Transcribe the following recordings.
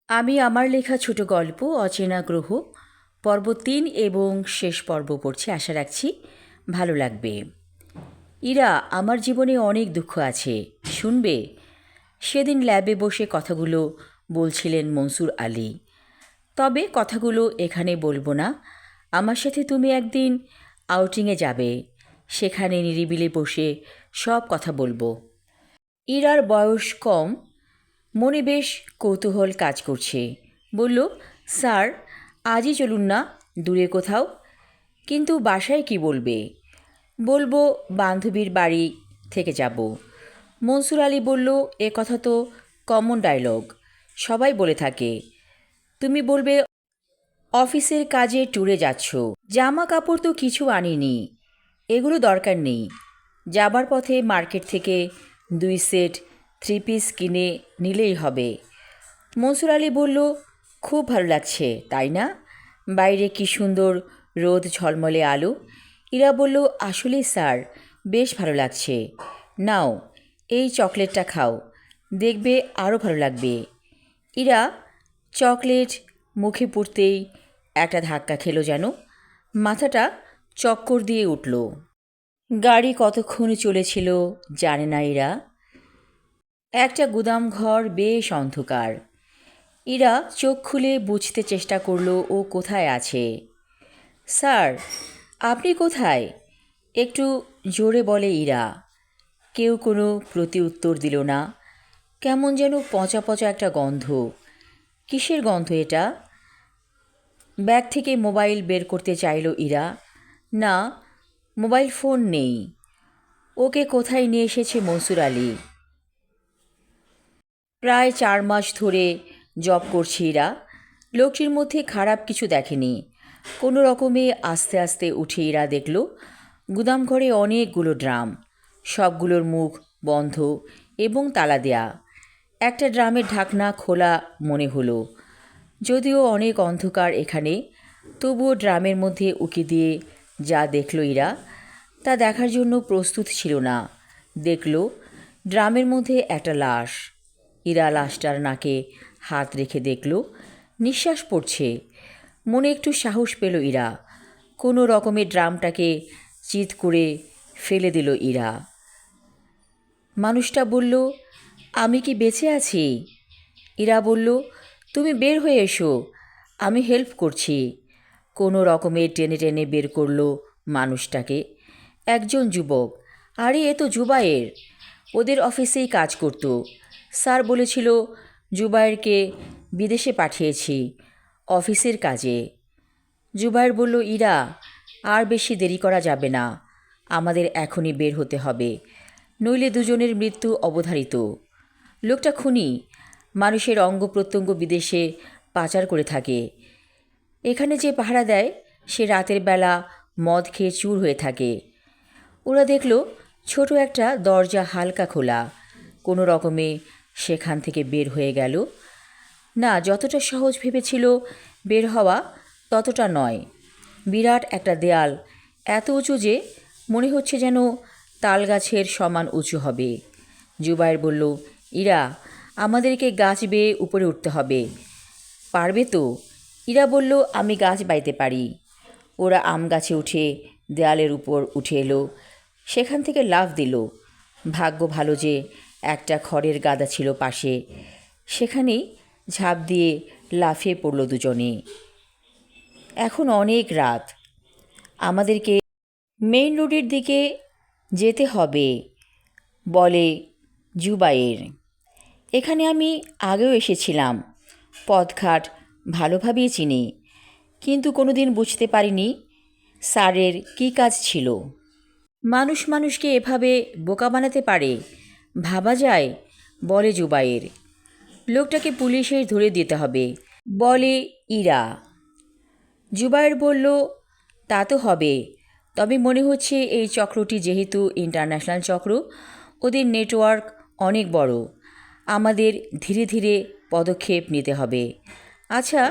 আমি আমার লেখা ছোট গল্প অচেনা গ্রহ পর্ব ৩ এবং শেষ পর্ব পড়ছি। আশা রাখছি ভালো লাগবে। ইরা, আমার জীবনে অনেক দুঃখ আছে, শুনবে? সেদিন ল্যাবে বসে কথাগুলো বলছিলেন মনসুর আলী। তবে কথাগুলো এখানে বলবো না। আমার সাথে তুমি একদিন আউটিংয়ে যাবে, সেখানে নিরিবিলি বসে সব কথা বলবো। ইরার বয়স কম, মনে বেশ কৌতূহল কাজ করছে। বলল, স্যার, আজই চলুন না, দূরে কোথাও। কিন্তু বাসায় কি বলবে? বলবো বান্ধবীর বাড়ি থেকে যাব। মনসুর আলী বলল, এ কথা তো কমন ডায়লগ, সবাই বলে থাকে। তুমি বলবে অফিসের কাজে ট্যুরে যাচ্ছ। জামা কাপড় তো কিছু আনিনি, এগুলো দরকার নেই। যাবার পথে মার্কেট থেকে 2 সেট 3 পিস কিনে নিলেই হবে। মনসুর আলী বলল, খুব ভালো লাগছে তাই না? বাইরে কি সুন্দর রোদ, ঝলমলে আলো। ইরা বলল, আসলেই স্যার, বেশ ভালো লাগছে। নাও, এই চকলেটটা খাও, দেখবে আরও ভালো লাগবে। ইরা চকলেট মুখে পুরতেই একটা ধাক্কা খেলো যেন, মাথাটা চক্কর দিয়ে উঠল। গাড়ি কতক্ষণ চলেছিল জানে না ইরা। একটা গুদাম ঘর, বেশ অন্ধকার। ইরা চোখ খুলে বুঝতে চেষ্টা করলো ও কোথায় আছে। স্যার, আপনি কোথায়? একটু জোরে বলে ইরা। কেউ কোনো প্রতি উত্তর দিল না। কেমন যেন পচা পচা একটা গন্ধ। কিসের গন্ধ এটা? ব্যাগ থেকে মোবাইল বের করতে চাইল ইরা। না, মোবাইল ফোন নেই। ওকে কোথায় নিয়ে এসেছে মনসুর আলী? প্রায় 4 মাস ধরে জব করছি ইরা। লোকটির মধ্যে খারাপ কিছু দেখেনি। কোনো রকমে আস্তে আস্তে উঠে ইরা দেখল গুদামঘরে অনেকগুলো ড্রাম, সবগুলোর মুখ বন্ধ এবং তালা দেয়া। একটা ড্রামের ঢাকনা খোলা মনে হলো। যদিও অনেক অন্ধকার এখানে, তবুও ড্রামের মধ্যে উকি দিয়ে যা দেখল ইরা, তা দেখার জন্য প্রস্তুত ছিল না। দেখল ড্রামের মধ্যে একটা লাশ। ইরা লাশটার নাকে হাত রেখে দেখল নিঃশ্বাস পড়ছে। মনে একটু সাহস পেল ইরা। কোনো রকমের ড্রামটাকে চিৎ করে ফেলে দিল ইরা। মানুষটা বলল, আমি কি বেঁচে আছি? ইরা বলল, তুমি বের হয়ে এসো, আমি হেল্প করছি। কোনো রকমে টেনে টেনে বের করলো মানুষটাকে। একজন যুবক। আরে, এ তো জুবায়ের, ওদের অফিসেই কাজ করত। স্যার বলেছিল জুবায়েরকে বিদেশে পাঠিয়েছি অফিসের কাজে। জুবায়ের বলল, ইরা, আর বেশি দেরি করা যাবে না, আমাদের এখনই বের হতে হবে, নইলে দুজনের মৃত্যু অবধারিত। লোকটা খুনি, মানুষের অঙ্গ প্রত্যঙ্গ বিদেশে পাচার করে থাকে। এখানে যে পাহারা দেয় সে রাতের বেলা মদ খেয়ে চুর হয়ে থাকে। ওরা দেখল ছোট একটা দরজা হালকা খোলা। কোনো রকমে সেখান থেকে বের হয়ে গেল। না, যতটা সহজ ভেবেছিল বের হওয়া ততটা নয়। বিরাট একটা দেয়াল, এত উঁচু যে মনে হচ্ছে যেন তালগাছের সমান উঁচু হবে। জুবায়ের বলল, ইরা, আমাদেরকে গাছ বেয়ে উপরে উঠতে হবে, পারবে তো? ইরা বলল, আমি গাছ বাইতে পারি। ওরা আম গাছে উঠে দেয়ালের উপর উঠে এলো। সেখান থেকে লাফ দিল। ভাগ্য ভালো যে একটা খড়ের গাদা ছিল পাশে, সেখানেই ঝাঁপ দিয়ে লাফিয়ে পড়ল দুজনে। এখন অনেক রাত, আমাদেরকে মেইন রোডের দিকে যেতে হবে, বলে জুবায়ের। এখানে আমি আগেও এসেছিলাম, পথঘাট ভালোভাবেই চিনি, কিন্তু কোনো দিন বুঝতে পারিনি স্যারের কী কাজ ছিল। মানুষ মানুষকে এভাবে বোকা বানাতে পারে, ভাবা যায়, বলে জুবায়ের। লোকটাকে পুলিশের ধরে দিতে হবে, বলে ইরা। জুবায়ের বলল, তা তো হবে, তবে মনে হচ্ছে এই চক্রটি যেহেতু ইন্টারন্যাশনাল চক্র, ওদের নেটওয়ার্ক অনেক বড়, আমাদের ধীরে ধীরে পদক্ষেপ নিতে হবে। আচ্ছা,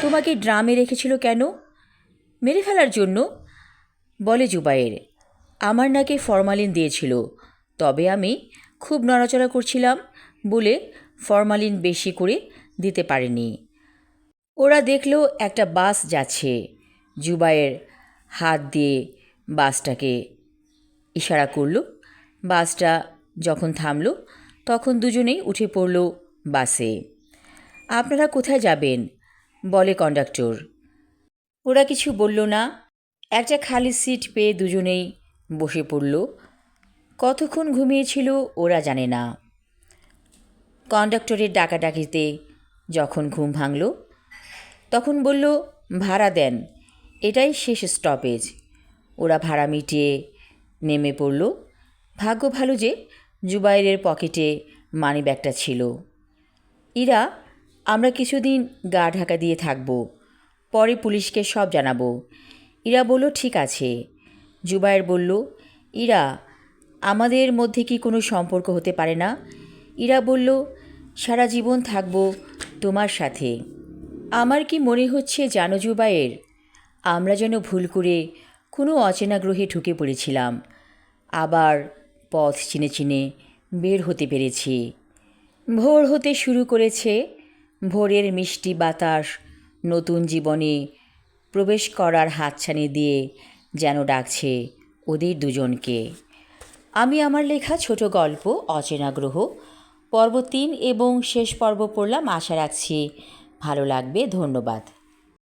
তোমাকে ড্রামে রেখেছিল কেন? মেরে ফেলার জন্য, বলে জুবায়ের। আমার নাকে ফরমালিন দিয়েছিল, তবে আমি খুব নড়াচড়া করছিলাম বলে ফরমালিন বেশি করে দিতে পারেনি। ওরা দেখলো একটা বাস যাচ্ছে। জুবায়ের হাত দিয়ে বাসটাকে ইশারা করলো। বাসটা যখন থামলো তখন দুজনেই উঠে পড়ল বাসে। আপনারা কোথায় যাবেন? বলে কন্ডাক্টর। ওরা কিছু বলল না। একটা খালি সিট পেয়ে দুজনেই বসে পড়ল। কতক্ষণ ঘুমিয়েছিল ওরা জানে না। কন্ডাক্টরের ডাকাডাকিতে যখন ঘুম ভাঙল তখন বলল, ভাড়া দেন, এটাই শেষ স্টপেজ। ওরা ভাড়া মিটিয়ে নেমে পড়ল। ভাগ্য ভালো যে জুবাইরের পকেটে মানিব্যাগটা ছিল। ইরা, আমরা কিছুদিন গা ঢাকা দিয়ে থাকব, পরে পুলিশকে সব জানাবো। ইরা বলল, ঠিক আছে। জুবায়ের বলল, ইরা, আমাদের মধ্যে কি কোনো সম্পর্ক হতে পারে না? ইরা বলল, সারা জীবন থাকব তোমার সাথে। আমার কি মনে হচ্ছে জানো জুবায়ের, আমরা যেন ভুল করে কোনো অচেনা গ্রহে ঢুকে পড়েছিলাম। আবার পথ চিনে চিনে বের হতে পেরেছি। ভোর হতে শুরু করেছে। ভোরের মিষ্টি বাতাস নতুন জীবনে প্রবেশ করার হাতছানি দিয়ে যেন ডাকছে ওদের দুজনকে। আমি আমার লেখা ছোট গল্প অচেনা গ্রহ পর্ব 3 এবং শেষ পর্ব পড়লাম। আশা রাখছি ভালো লাগবে। ধন্যবাদ।